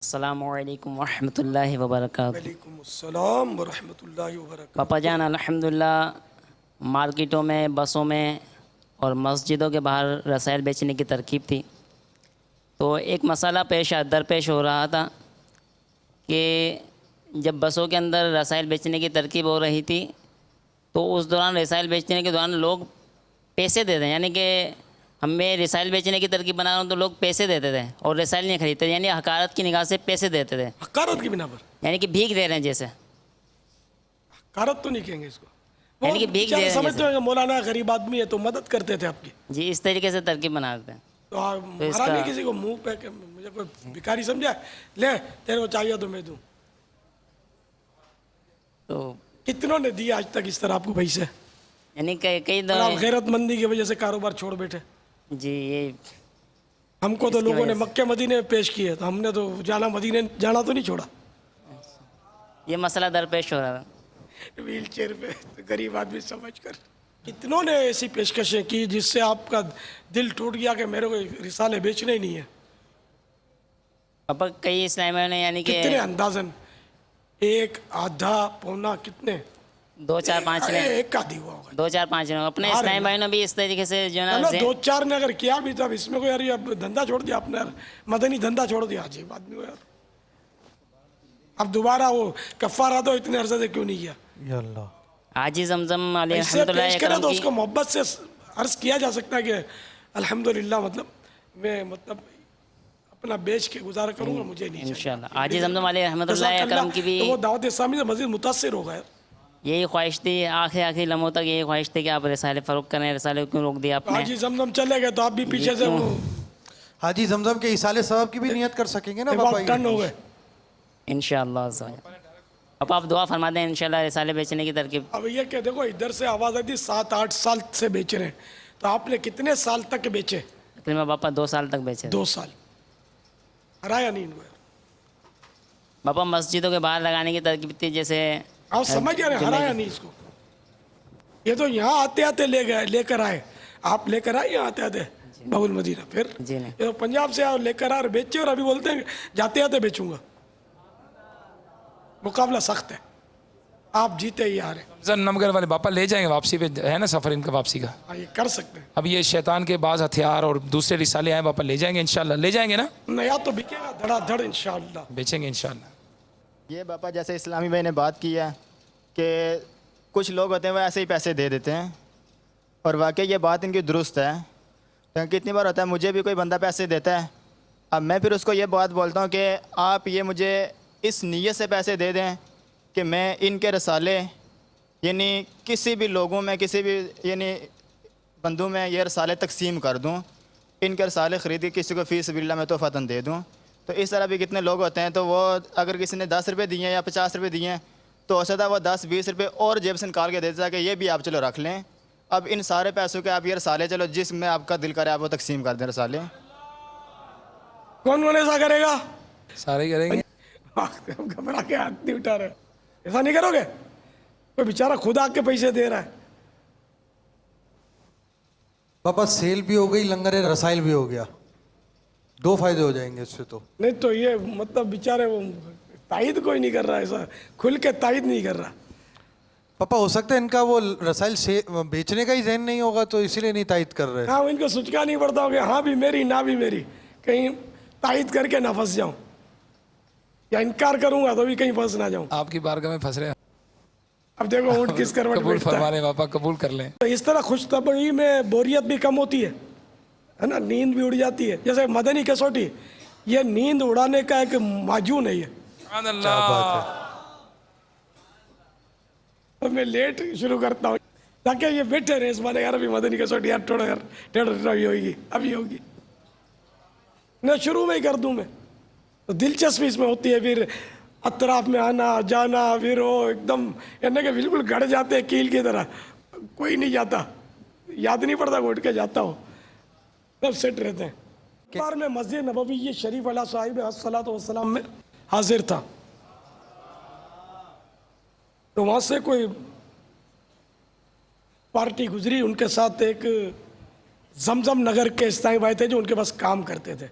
अस्सलामुअलैकुम वरहमतुल्लाहि वबरकातुहू। वालेकुमुस्सलाम वरहमतुल्लाहि वबरकातुहू। पापा जान अल्हम्दुलिल्लाह मार्केटों में, बसों में और मस्जिदों के बाहर रसायल बेचने की तरकीब थी। तो एक मसाला दरपेश हो रहा था कि जब बसों के अंदर रसायल बेचने की तरकीब हो रही थी तो उस दौरान रसायल बेचने के दौरान लोग पैसे देते हैं, यानी कि हमें रसायल बेचने की तरकीब बना रहा हूँ तो लोग पैसे देते थे और रसायल नहीं खरीदते, यानी हकारत की निगाह से पैसे देते थे, हकारत की बिना पर यानी कि भीख दे रहे हैं जैसे, हकारत तो नहीं कहेंगे इसको। वो यानी कि भीख दे बेचारे रहे हैं समझते जैसे। हैं कि मौलाना गरीब आदमी है तो मदद करते थे आपकी। जी, इस तरीके से तरकीब बनाते हैं। तो आप तो मारा इसका नहीं किसी को मुंह पे कि मुझे कोई भिखारी समझा ले तेरे को चाहिए तो मैं दूं। तो कितनों ने दिया आज तक इस तरह आपको पैसे, यानी कई कई और आप गैरतमंदी की वजह से कारोबार छोड़ बैठे। जी, ये हमको तो इसकी लोगों ने वजह से मक्के मदीने में पेश किए तो हमने तो जाना मदीने जाना तो नहीं छोड़ा। ये मसला दरपेश हो रहा था। व्हील चेयर पे तो गरीब आदमी समझ कर कितनों ने ऐसी पेशकशें की जिससे आपका दिल टूट गया कि मेरे को रिसाले बेचने ही नहीं है। पापा कई इस्लामियों ने, यानी कि कितने अंदाजन एक आधा पौना कितने 2-4-5 ने, एक आधी हुआ होगा 2-4-5 ने अपने हाँ रे इस्लामी भाइयों ने भी इस तरीके से जो ना ना दो चार ने अगर किया भी तब इसमें को यार ये अब धंधा छोड़ दिया आपने यार, मदनी धंधा छोड़ दिया। अजीब आदमी हो यार। अब दोबारा वो कफ्फारा तो इतने अरसे से क्यों नहीं किया। या अल्लाह। हाजी जमजम इससे पेश करे अलैहिस्सलाम तो की उसको मोहब्बत से अर्ज किया जा सकता है कि अल्हम्दुलिल्लाह, मतलब मैं मतलब अपना बेच के गुजारा करूंगा, मुझे नहीं चाहिए। इंशाल्लाह हाजी जमजम जज़ाकल्लाह। अलैहिस्सलाम की भी तो वो दावत इस्लामी से मजीद मुतासिर होगा यार। यही ख्वाहिश थी, आखिरी लम्हों तक यही ख्वाहिश थी कि आप रिसाले फ़रोख्त करें। रिसाले क्यों रोक दिया आपने? हाजी जमजम चले गए तो आप भी पीछे से वो हाजी जमजम के इसाले साहब की भी नियत कर सकेंगे ना पापा बहुत टन हो गए। इंशाअल्लाह। अब आप दुआ फरमा दें इंशाल्लाह रिसाले बेचने की तरकीब। अब ये क्या देखो, इधर से आवाज़ आई थी 7-8 साल से बेच रहे हैं, तो आपने कितने साल तक बेचे? तकरीबन पापा 2 साल तक बेचे। 2 साल। हराया नहीं इनको। पापा मस्जिदों के बाहर लगाने की तरकीब थी, जैसे आप समझ गए, हराया नहीं इसको। ये तो यहाँ आते आते ले गए, लेकर आए, आप लेकर आए यहाँ आते आते बाबुल मदीना, फिर जी नहीं। ये तो पंजाब से लेकर आ बेचे और अभी बोलते हैं जाते आते बेचूंगा। मुकाबला सख्त है, आप जीते ही आ रहे। नमगर वाले पापा ले जाएंगे वापसी पे, है ना सफ़र इनका वापसी का। हाँ, ये कर सकते हैं। अब ये शैतान के बाज़ हथियार और दूसरे रिसाले आए, पापा ले जाएंगे इंशाल्लाह। ले जाएंगे ना, नया तो बिकेगा धड़ाधड़ इंशाअल्लाह। बेचेंगे इंशाल्लाह। ये पापा जैसे इस्लामी भाई ने बात की है कि कुछ लोग होते हैं वो ऐसे ही पैसे दे देते हैं, और वाकई ये बात इनकी दुरुस्त है। तो कितनी बार होता है मुझे भी कोई बंदा पैसे देता है, अब मैं फिर उसको ये बात बोलता हूँ कि आप ये मुझे इस नीयत से पैसे दे दें कि मैं इनके रसाले यानी किसी भी लोगों में, किसी भी यानी बंदों में ये रसाले तकसीम कर दूँ, इनके रसाले ख़रीद के किसी को फ़ी सबिलिल्लाह में तोहफ़तन दे दूँ। तो इस तरह भी कितने लोग होते हैं, तो वो अगर किसी ने 10 रुपये दिए या 50 रुपये दिए हैं तो हो सकता है वो 10-20 रुपये और जेब से निकाल के देता है कि ये भी आप चलो रख लें। अब इन सारे पैसों के आप ये रसाले चलो जिसमें आपका दिल करे आप वो तकसीम कर दें रसाले। कौन ऐसा करेगा? सारे ही करेंगे। घबरा के हाथ नहीं उठा रहे, ऐसा नहीं करोगे? कोई बेचारा खुद आके पैसे दे रहा है। पापा सेल भी हो गई, लंगर रसायल भी हो गया, 2 फायदे हो जाएंगे इससे तो। नहीं तो ये मतलब बेचारे वो तायद कोई नहीं कर रहा, ऐसा खुल के तायद नहीं कर रहा। पापा हो सकता है इनका वो रसायल से बेचने का ही जहन नहीं होगा तो इसीलिए नहीं तायद कर रहे। हाँ, इनको सोचना नहीं पड़ता होगा हाँ भी मेरी ना भी मेरी, कहीं तायद करके ना फंस जाऊं, या इनकार करूंगा तो भी कहीं फंस ना जाऊं। आपकी बारगाह में फंस रहे हैं, अब देखो ऊँट किस करवट कबूल बैठता फरमा है। लें पापा, कबूल कर लें। तो इस तरह खुशतबगी में बोरियत भी कम होती है ना, नींद भी उड़ जाती है। जैसे मदनी कसौटी, ये नींद उड़ाने का एक माजून है। ये क्या बात है। तो मैं लेट शुरू करता हूँ ताकि ये बैठे रहे इस माने यार अभी मदनी कसौटी यार थोड़ा यार टेढ़ होगी, अभी होगी ना, शुरू में ही कर दूं मैं। तो दिलचस्पी इसमें होती है, फिर अतराफ में आना जाना, फिर वो एकदम यानी कि बिल्कुल गड़ जाते हैं कील की तरह, कोई नहीं जाता, याद नहीं पड़ता उठ के जाता हो, सब सेट रहते हैं। बार में मस्जिद नबवी शरीफ अला साहिब अस्सलातु वस्सलाम में हाजिर था, तो वहाँ से कोई पार्टी गुजरी, उनके साथ एक जमजम नगर के इस्लामी भाई थे जो उनके पास काम करते थे।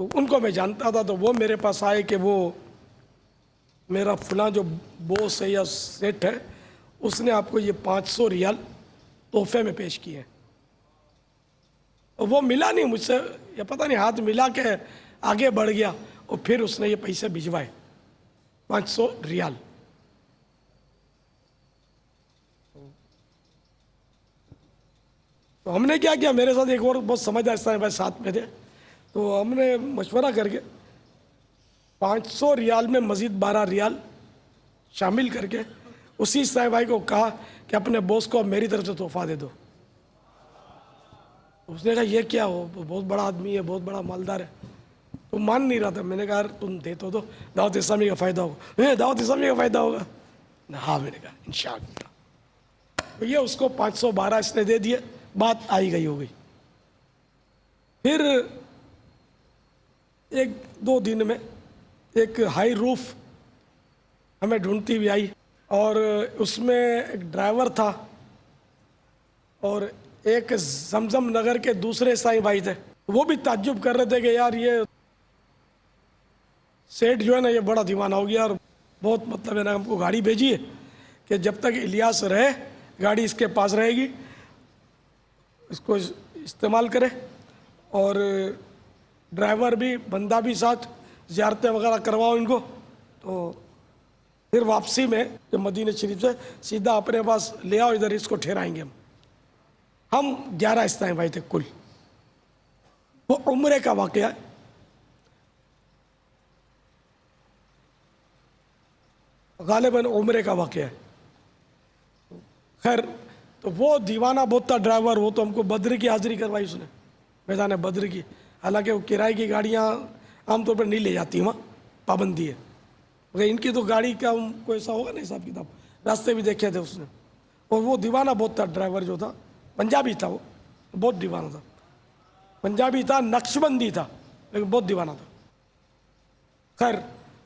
तो उनको मैं जानता था, तो वो मेरे पास आए कि वो मेरा फला जो बॉस है या सेठ है, उसने आपको ये 500 रियाल तोहफे में पेश किए हैं। और वो मिला नहीं मुझसे, या पता नहीं हाथ मिला के आगे बढ़ गया, और फिर उसने ये पैसे भिजवाए 500 रियाल। तो हमने क्या किया, मेरे साथ एक और बहुत समझदार साहब भाई साथ में थे, तो हमने मशवरा करके 500 रियाल में मज़ीद 12 रियाल शामिल करके उसी साहब भाई को कहा कि अपने बॉस को अब मेरी तरफ से तोहफा दे दो। उसने कहा ये क्या हो, बहुत बड़ा आदमी है, बहुत बड़ा मालदार है। तो मान नहीं रहा था। मैंने कहा यार तुम दे तो दो, दावत इस्लामी का फ़ायदा होगा। दावत इस्लामी का फ़ायदा होगा? हाँ, मैंने कहा इंशाअल्लाह। तो ये उसको 512 इसने दे दिए, बात आई गई हो गई। फिर एक दो दिन में एक हाई रूफ हमें ढूंढती हुई आई, और उसमें एक ड्राइवर था और एक जमजम नगर के दूसरे साईं भाई थे। वो भी ताज्जुब कर रहे थे कि यार ये सेठ जो है ना, ये बड़ा दीवाना हो गया, और बहुत मतलब है ना, हमको गाड़ी भेजी है कि जब तक इलियास रहे गाड़ी इसके पास रहेगी, इसको इस्तेमाल करे, और ड्राइवर भी, बंदा भी साथ, ज़ियारतें वगैरह करवाओ इनको। तो फिर वापसी में जब मदीना शरीफ से सीधा अपने पास ले आओ, इधर इसको ठहराएंगे हम 11 इस्लामी भाई थे कुल। वो उम्रे का वाक़या है। गालिबन उम्रे का वाक़या है। खैर, तो वो दीवाना बहुत था ड्राइवर, वो तो हमको बद्र की हाज़िरी करवाई उसने, मैदान बद्र की। हालांकि वो किराए की गाड़ियाँ आमतौर पर नहीं ले जाती, वहाँ पाबंदी है, मगर इनकी तो गाड़ी का कोई ऐसा होगा ना हिसाब किताब, रास्ते भी देखे थे उसने। और वो दीवाना बहुत था ड्राइवर जो था, पंजाबी था, वो बहुत दीवाना था, पंजाबी था, नक्शबंदी था, लेकिन बहुत दीवाना था। खैर,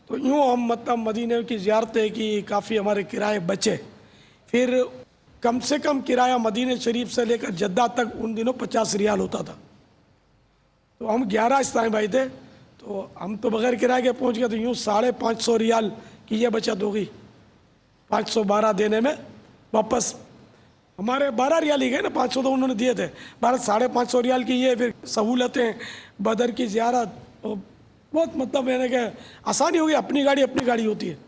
तो यूँ हम मतलब मदीने की ज़ियारतें की, काफ़ी हमारे किराए बचे। फिर कम से कम किराया मदीने शरीफ से लेकर जद्दा तक उन दिनों 50 रियाल होता था। तो हम 11 इस्लामी भाई थे, तो हम तो बगैर किराए के पहुंच गए। तो यूँ 550 रियाल की ये बचत हो गई। 512 देने में वापस हमारे 12 रियाल ही गए ना, 500 तो उन्होंने दिए थे, 550 रियाल की ये फिर सहूलतें, बदर की ज़ियारत, तो बहुत मतलब मैंने कहा आसानी हो गई। अपनी गाड़ी होती है।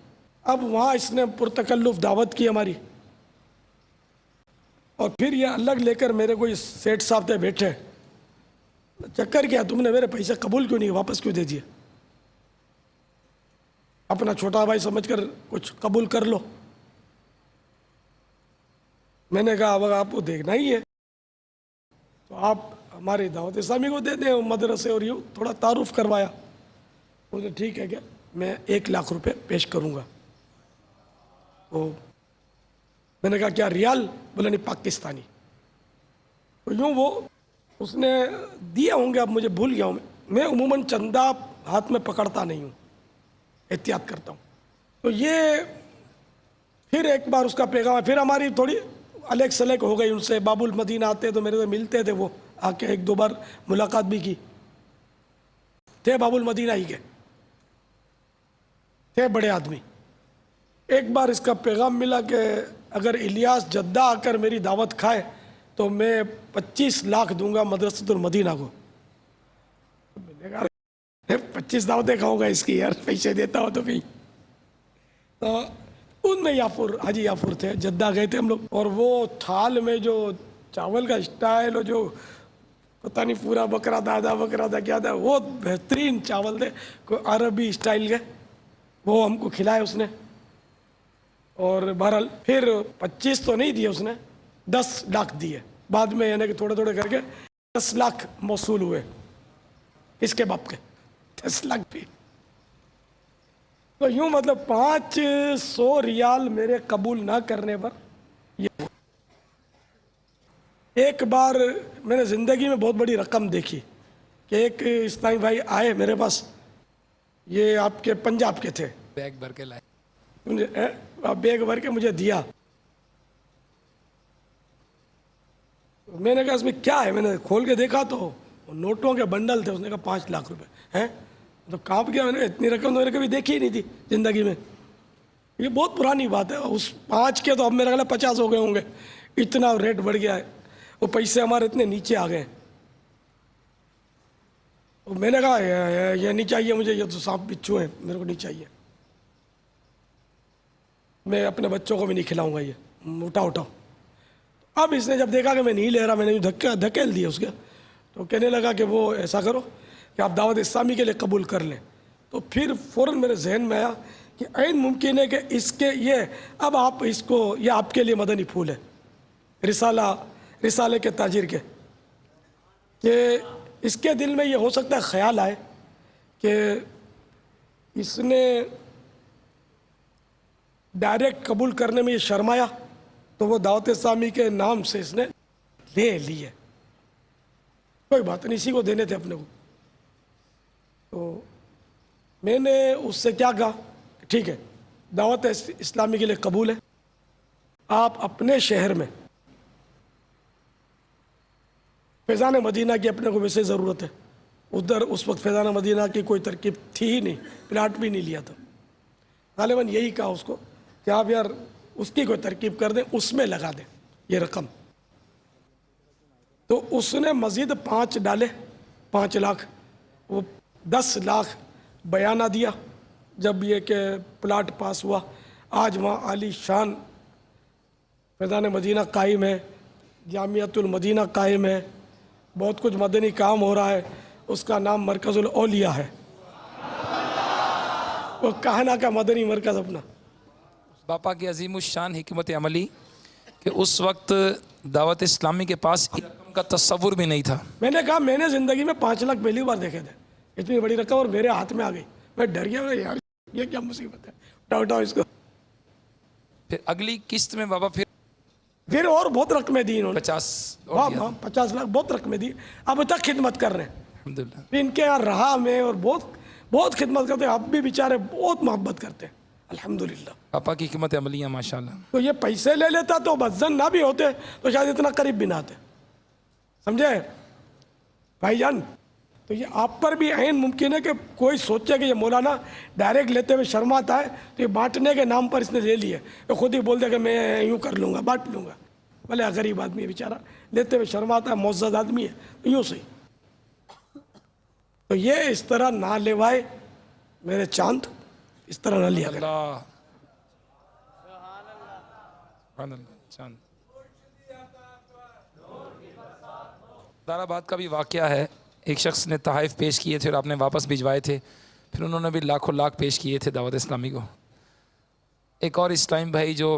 अब वहाँ इसने पुरतकल्लुफ़ दावत की हमारी, और फिर ये अलग लेकर मेरे को इस सेठ साहब थे बैठे, चक्कर क्या, तुमने मेरे पैसे कबूल क्यों नहीं, वापस क्यों दे दिए? अपना छोटा भाई समझकर कुछ कबूल कर लो। मैंने कहा अब आपको देखना ही है तो आप हमारी दावत इस्लामी को दे दें मदरसे, और यूँ थोड़ा तारुफ करवाया। उसने ठीक है क्या, मैं 1 लाख रुपए पेश करूँगा। तो मैंने कहा क्या रियाल? बोला नहीं, पाकिस्तानी। तो यूँ वो उसने दिए होंगे, अब मुझे भूल गया हूँ मैं उमूमन चंदा हाथ में पकड़ता नहीं हूँ, एहतियात करता हूँ। तो ये फिर एक बार उसका पैगाम, फिर हमारी थोड़ी अलग सलग हो गई उनसे। बाबुल मदीना आते तो मेरे से मिलते थे, वो आके 1-2 बार मुलाकात भी की। थे बाबुल मदीना ही के, थे बड़े आदमी। एक बार इसका पैगाम मिला कि अगर इलियास जद्दा आकर मेरी दावत खाए तो मैं 25 लाख दूंगा मदरसतुल मदीना को। मैंने कहा 25 दावतें खाऊंगा इसकी यार, पैसे देता हो तो कहीं। तो उनमें याफुर, हाजी याफुर थे, जद्दा गए थे हम लोग। और वो थाल में जो चावल का स्टाइल, और जो पता नहीं पूरा बकरा था क्या था, वो बेहतरीन चावल थे, कोई अरबी स्टाइल के, वो हमको खिलाए उसने। और बहरहाल फिर 25 तो नहीं दिए उसने, 10 लाख दिए बाद में, यानी कि थोड़े थोड़े करके 10 लाख मौसूल हुए इसके बाप के, 10 लाख भी। तो यूँ मतलब 500 रियाल मेरे कबूल ना करने पर ये। एक बार मैंने ज़िंदगी में बहुत बड़ी रकम देखी कि एक इस्लामी भाई आए मेरे पास, ये आपके पंजाब के थे, बैग भर के लाए, मुझे बैग भर के मुझे दिया। मैंने कहा इसमें क्या है, मैंने खोल के देखा तो वो नोटों के बंडल थे, उसने कहा 5 लाख रुपए हैं। तो कांप गया, मैंने कहा इतनी रकम तो मैंने कभी देखी ही नहीं थी ज़िंदगी में। ये बहुत पुरानी बात है। उस 5 के तो अब मेरा ख्याल 50 हो गए होंगे, इतना रेट बढ़ गया है। वो पैसे हमारे इतने नीचे आ गए। तो मैंने कहा ये नहीं चाहिए मुझे, ये तो सांप बिच्छू है, मेरे को नहीं चाहिए। मैं अपने बच्चों को भी नहीं खिलाऊंगा ये, उठाओ। अब इसने जब देखा कि मैं नहीं ले रहा, मैंने धकेल दिया उसके। तो कहने लगा कि वो ऐसा करो कि आप दावत इस्लामी के लिए कबूल कर लें। तो फिर फ़ौरन मेरे जहन में आया कि ऐन मुमकिन है कि इसके ये अब आप इसको, ये आपके लिए मदनी फूल है, रिसाले के ताजिर के, कि इसके दिल में ये हो सकता है ख्याल आए कि इसने डायरेक्ट कबूल करने में ये शर्माया, तो वो दावत इस्लामी के नाम से इसने ले लिए। कोई बात नहीं, इसी को देने थे अपने को। तो मैंने उससे क्या कहा, ठीक है दावत इस्लामी के लिए कबूल है, आप अपने शहर में फैज़ान मदीना की अपने को वैसे ज़रूरत है। उधर उस वक्त फैज़ान मदीना की कोई तरकीब थी ही नहीं, प्लाट भी नहीं लिया था। गालिबन यही कहा उसको कि आप यार उसकी कोई तरकीब कर दें, उसमें लगा दें ये रकम। तो उसने मज़ीद 5 डाले, 5 लाख, वो 10 लाख बयाना दिया जब ये कि प्लाट पास हुआ। आज वहाँ आली शान फैज़ान मदीना कायम है, जामियातुल मदीना कायम है, बहुत कुछ मदनी काम हो रहा है। उसका नाम मरकज़ुल औलिया है, वो कहना का मदनी मरकज़ अपना। बापा की अजीम शान हिकमत अमली कि उस वक्त दावत इस्लामी के पास रकम का तस्वुर भी नहीं था। मैंने कहा मैंने ज़िंदगी में 5 लाख पहली बार देखे थे, इतनी बड़ी रकम और मेरे हाथ में आ गई। मैं डर गया, यार ये क्या मुसीबत है, उठाओ इसको। फिर अगली किस्त में बाबा फिर और बहुत रकमें दी इन्होंने, 50 वाह 50 लाख बहुत रकमें दी। अब तक खिदमत कर रहे हैं, अल्हम्दुलिल्लाह। फिर इनके यहाँ रहा मैं, और बहुत खिदमत करते हैं। अब भी बेचारे बहुत मोहब्बत करते हैं अल्हम्दुलिल्लाह। पापा की हिकमत अमलियाँ माशाल्लाह। तो ये पैसे ले लेता तो बदजन ना भी होते तो शायद इतना करीब भी ना आते, समझे भाईजान। तो ये आप पर भी ऐन मुमकिन है कि कोई सोचे कि ये मौलाना डायरेक्ट लेते हुए शर्माता है, तो ये बांटने के नाम पर इसने ले लिए। तो खुद ही बोल दे कि मैं यूँ कर लूँगा, बांट लूँगा। भले गरीब आदमी है बेचारा, लेते हुए शर्माता है, मुअज़्ज़ज़ आदमी है, यूँ सही। तो ये इस तरह ना लेवाए मेरे चांद, इस तरह ना लिया करें। अल्लाह चांद। दाराबाद का भी वाक़या है, एक शख्स ने तहाइफ पेश किए थे और आपने वापस भिजवाए थे, फिर उन्होंने भी लाखों लाख पेश किए थे दावत इस्लामी को। एक और इस टाइम भाई जो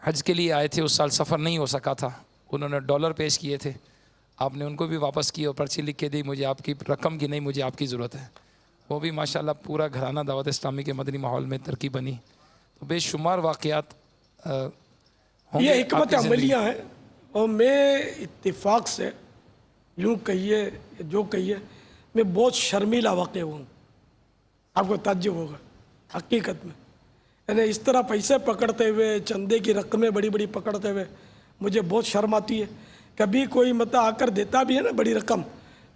हज के लिए आए थे, उस साल सफ़र नहीं हो सका था, उन्होंने डॉलर पेश किए थे, आपने उनको भी वापस की और पर्ची लिख के दी, मुझे आपकी रकम की नहीं, मुझे आपकी ज़रूरत है। वो भी माशाल्लाह पूरा घराना दावत इस्लामी के मदनी माहौल में तरकीब बनी। तो बेशुमार वाक़यात ये हिकमत अमलियाँ हैं। और मैं इत्तेफाक से यूँ कहिए जो कहिए, मैं बहुत शर्मीला वाक़ हूँ, आपको ताज्जुब होगा हकीकत में। यानी इस तरह पैसे पकड़ते हुए, चंदे की रकमें बड़ी बड़ी पकड़ते हुए मुझे बहुत शर्म आती है। कभी कोई मतलब आकर देता भी है ना बड़ी रकम,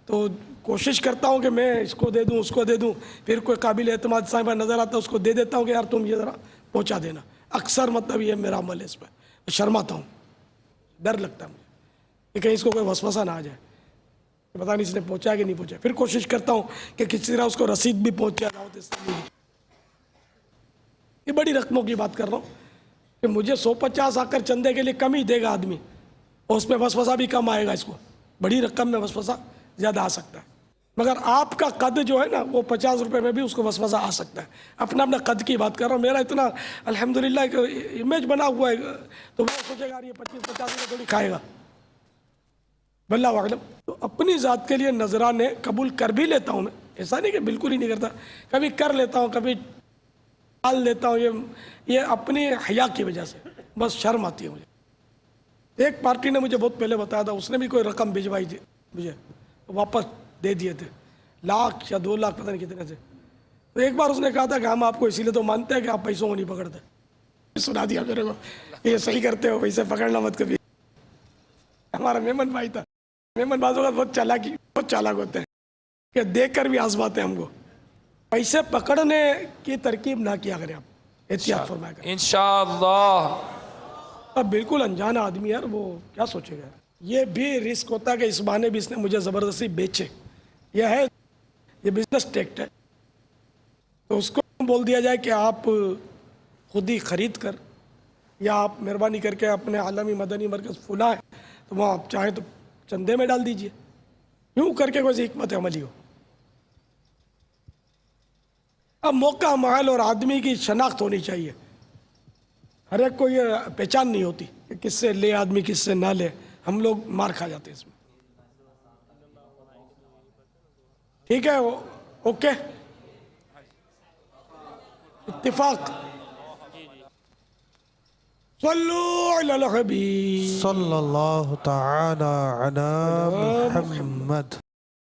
तो कोशिश करता हूँ कि मैं इसको दे दूँ, उसको दे दूँ। फिर कोई काबिल एतमाद साहिबा नज़र आता है, उसको दे देता हूँ कि यार तुम ये ज़रा पहुँचा देना। अक्सर मतलब ये मेरा अमल है, इस पर शर्माता हूँ, डर लगता है मुझे कि कहीं इसको कोई वसवसा ना आ जाए कि पता नहीं इसने पहुँचा कि नहीं पहुँचा। फिर कोशिश करता हूँ कि किसी तरह उसको रसीद भी पहुँच जाए दावत इस्लामी की। ये बड़ी रकमों की बात कर रहा हूँ कि मुझे 150 आकर चंदे के लिए कम ही देगा आदमी, और उसमें वसवसा भी कम आएगा। इसको बड़ी रकम में वसवसा ज़्यादा आ सकता है, मगर आपका कद जो है ना, वो 50 रुपये में भी उसको वसवसा आ सकता है। अपना अपना कद की बात कर रहा हूँ। मेरा इतना अल्हम्दुलिल्लाह एक इमेज बना हुआ है, तो वो सोचेगा यार ये 25-50 रुपये थोड़ी खाएगा, वल्लाहु आलम। तो अपनी ज़ात के लिए नजराने कबूल कर भी लेता हूँ मैं, ऐसा नहीं कि बिल्कुल ही नहीं करता, कभी कर लेता हूँ, कभी टाल देता हूँ। ये अपनी हया की वजह से बस शर्म आती है मुझे। एक पार्टी ने मुझे बहुत पहले बताया था, उसने भी कोई रकम भिजवाई थी मुझे, वापस दे दिए थे, 1 लाख या 2 लाख पता नहीं कितने से। तो एक बार उसने कहा था कि हम आपको इसीलिए तो मानते हैं कि आप पैसों को नहीं पकड़ते। सुना दिया मेरे को, ये सही करते हो, पैसे पकड़ना मत कभी। हमारा मेमन भाई था, मेमन बाजू का बहुत चालाकी बहुत चालाक होते हैं कि देखकर भी आजमाते हैं हमको। पैसे पकड़ने की तरकीब ना किया करें आप, एहतियात फरमाया करें। इंशाअल्लाह। अब बिल्कुल अनजान आदमी यार, वो क्या सोचेगा। ये भी रिस्क होता है कि इस बहाने भी इसने मुझे ज़बरदस्ती बेचे। यह है, ये बिजनेस टेक्ट है, तो उसको बोल दिया जाए कि आप खुद ही खरीद कर, या आप मेहरबानी करके अपने आलमी मदनी मरकज़ फुला है तो वहाँ आप चाहें तो चंदे में डाल दीजिए। यूँ करके कोई हिकमत अमली हो। अब मौका, माहौल और आदमी की शनाख्त होनी चाहिए। हर एक को ये पहचान नहीं होती कि किससे ले आदमी, किससे ना ले। हम लोग मार खा जाते हैं इसमें। ठीक है, ओके, इत्तिफाक। सल्लु अला हबीब सल्लल्लाहु तआला अला मुहम्मद।